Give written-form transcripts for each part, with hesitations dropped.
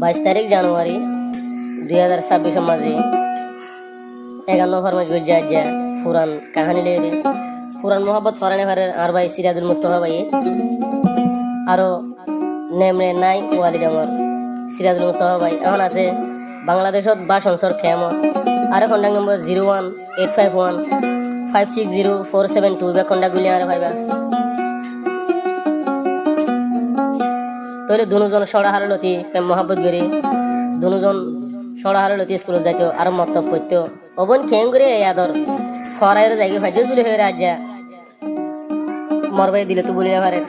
22 জানুয়ারি 2026 মাঝে 51 ফরমাইশ গজ্জা যা পুরান কাহানি লেরে পুরান মোহাম্মদ ফরানে ফারের আর ভাই সিরাজুল মুস্তফা ভাই আরো নেমরে নাই ওয়ালিদ আমার সিরাজুল মুস্তফা ভাই এখন আছে বাংলাদেশত বা সংসর খেমত আর কন্টাক্ট নম্বর 01851560472 বে কন্টাক্ট গুলি আর ভাইবা তাহলে দুজন সড়া হারলতি প্রেম মহাব্বত করি দুজন সড়া হারলতি স্কুলে যাইতো আর মক্তব পড়তো অবন খেং করে আদর খরাইয়ের জায়গা ভাই যদি হয়ে রাজা মরবাই দিলে তো বলি না পারে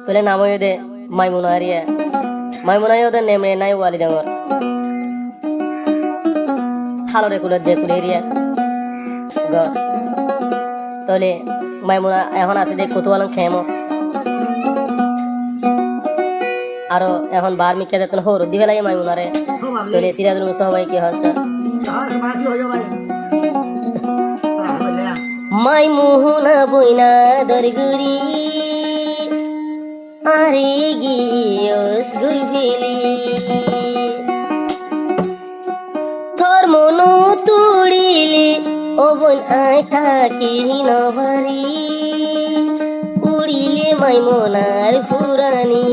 তাহলে নাম হয়ে দে মাইমুনা হারিয়া মাইমুনাই ওদের নেমে নাই ওয়ালিদ আমার হালরে কুলে দে কুলে এরিয়া ঘর তাহলে মাইমুনা এখন আছে দেখ কতওয়ালাম খেম আরো এখন বার মিকে দেখতে হর দিবে লাগে মাইমুনারে তাহলে সিরাজুল মুস্তফা ভাই কি হচ্ছে মাইমুনা বইনা দরগুরি আরে গিয়স গুইবিলি তোর মনো তুড়িলি ওবন আই থাকি নভারি উড়িলে মাইমুনার ফুরানি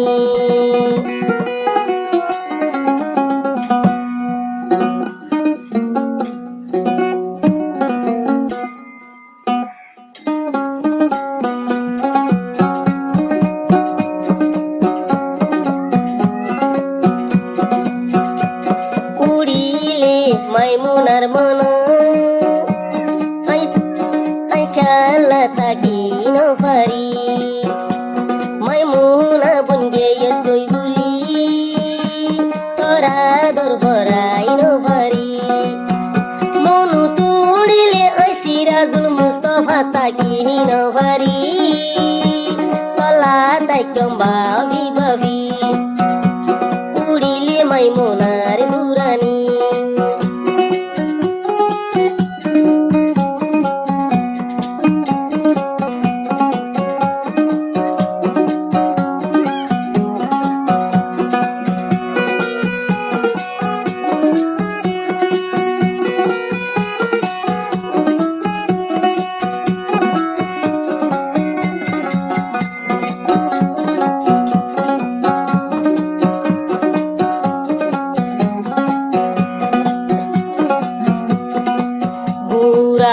মাইমুনার মন আই খেলা থাকি নপারি মাইমুনা বনগে গই বুলি তোরা দর ভরাই নপারি মনু তুড়িলে আই সিরাজুল মুস্তফা থাকি নপারি পালা তাইকম ভাবি ভাবি উড়িলে মাইমুনার বুরানি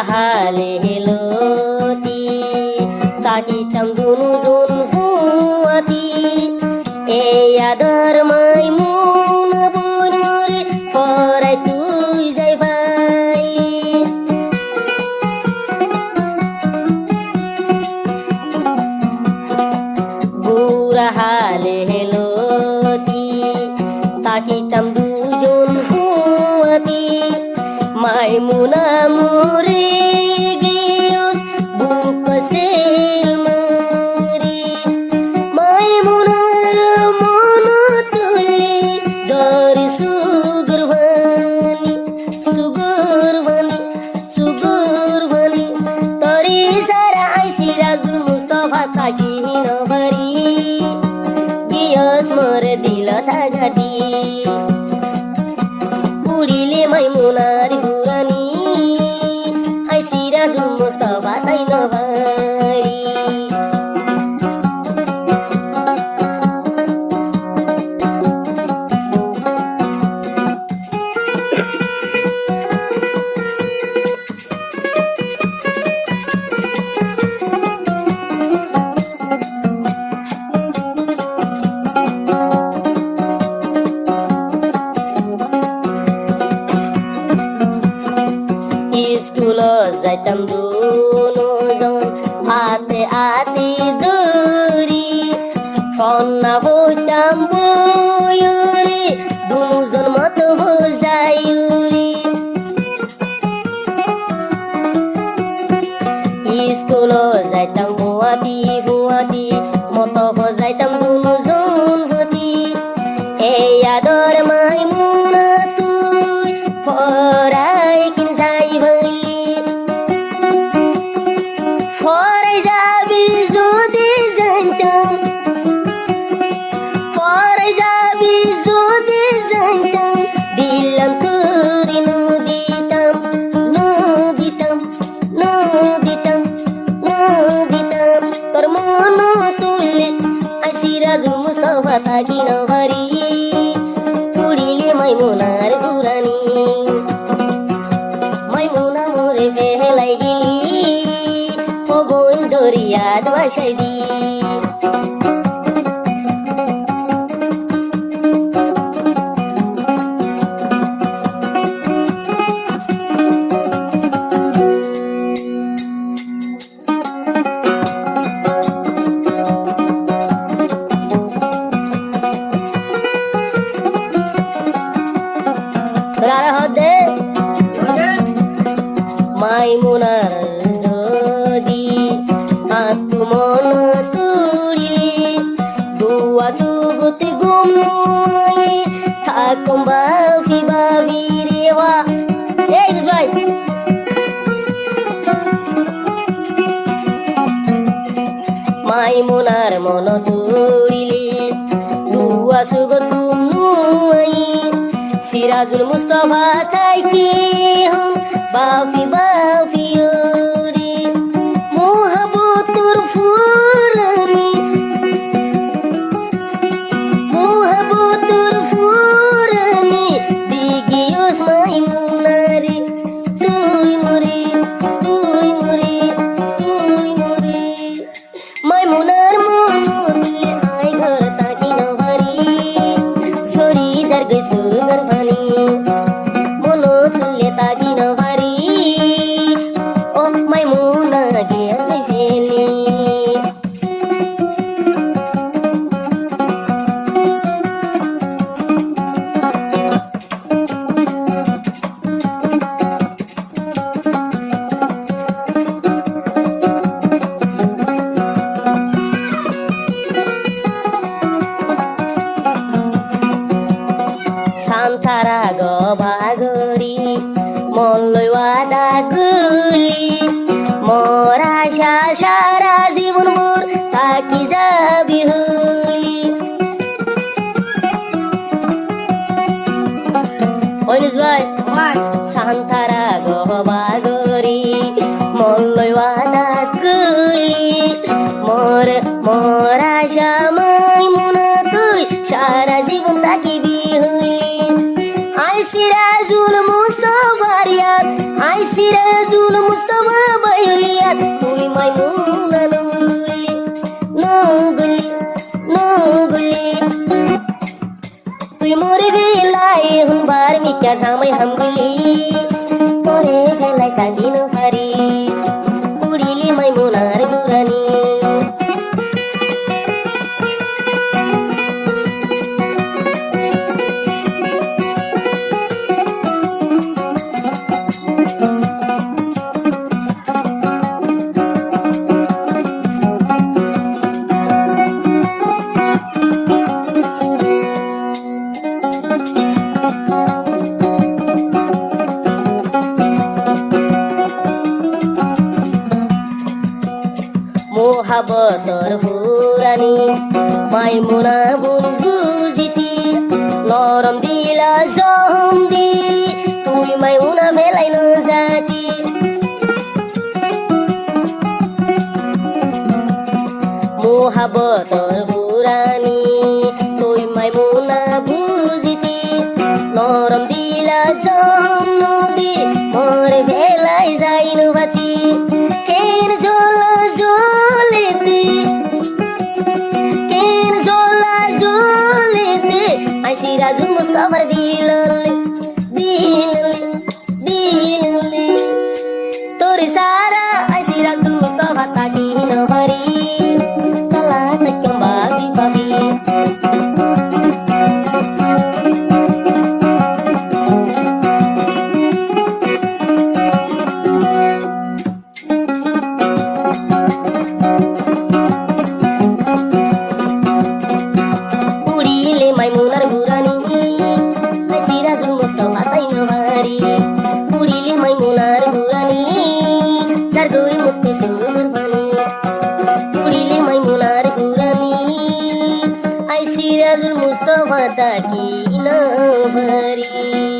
হালে হেলতি তাকি চান্দুনু জোন ফুয়াতি এই আদর মাইমুন বুনুর পরাই তুই যাই ভাই বুড়া হালে হেলতি তাকি চান্দু জোন ফুয়াতি মাইমুনা মুরে গিয়স বুকসেল মারি মাইমুনার মন তুলি জরি সুগরভানি সুগরভানি সুগরভানি তরি সারা আই সিরাজুল মুস্তফা থাকি নভারি গিয়স মরে দিল থাগাটি উড়িলে মাইমুনার বুরানি আই সিরাজুল মুস্তফা তাই নভারি স্কুল যাইতাম দুজন আতে আতে দৌড়ি ফন্না বইতাম বইরে দুজন মত বোঝাইরি স্কুল যাইতাম হুয়াতি হুয়াতি মত বোঝাইতাম দুজন হতি এই আদর মাইমুনা তুই পরাই কিন যাই ভাই ফরাই যাবি যদি জানতাম ফরাই যাবি যদি সিরাজুল মুস্তাফা তাকি নভারি উড়িলে মাইমুনার গুরানি মাইমুনা মোরে ফেলাই দিলি ও বোন দরিয়াত ভাসাই দি মাইমুনার যদি আত্মন তুড়ি দুয়া সুগতি গুমই থাকুম বাবি বাবি রেওয়া এই ভাই মাইমুনার মন তুড়িলে দুয়া সুগত গুমই সিরাজুল মুস্তাফা তাইকি হুম বাফি বাফি ওরে মোহাবতুর ফুরানি মোহাবতুর ফুরানি দিগিয়স মাইমুনারে তুই মরে তুই মরে তুই মরে মাইমুনার মনে আই ঘর তাকি নভারি সরি দরগে সুন্দর ভানি মনো তুলে তাকি নভারি ও মাইমুনা গে আসলে ফেলে সান্তারা গবাগরি মল্লই ওয়াদা গুলি মোর আশা সারা জীবন মোর থাকি যাবি হলি ওইনিস ভাই সান্তারা গবাগরি মল্লই ওয়াদা গুলি মোর মোর আশা মাইমুনা তুই সারা জীবন থাকিবি হলি আই সিরাজুল মুস্তাফারিয়াত আই সিরাজুল মুস্তাফা বাইলিয়াত তুই মাইমুনা নগুলি নগুলি নগুলি তুই মোরে বেলাই হুন বার মিকা জামাই হামগুলি তোরে বেলাই তাকি নভারি উড়িলি মাইমুনার গুরানি মোহাবতর ফুরানি মাইমুনা বুঝিতি নরম দিলা জহম দি তুই মাইমুনা ভেলাই ন জাতি মোহাবতর ফুরানি তুই মাইমুনা বুঝিতি নরম দিলা জহম নদী মোর ভেলাই যাই নবাতি কেন ঝোলা ঝোলেতে কেন ঝোলা ঝোলেতে আই সিরাজুল মুস্তাফার দিললে দিললে দিললে তোর সারা আই সিরাজুল মুস্তাফা তাকি নভারি কালা তাকিম বাবি বাবি উড়িলে মাইমুনার গুরানি আই সিরাজুল মুস্তাফা তাই নভারি উড়িলে মাইমুনার গুরানি যার দুই মুক্তি সুন্দর বানি উড়িলে মাইমুনার গুরানি আই সিরাজুল মুস্তাফা তাকি নভারি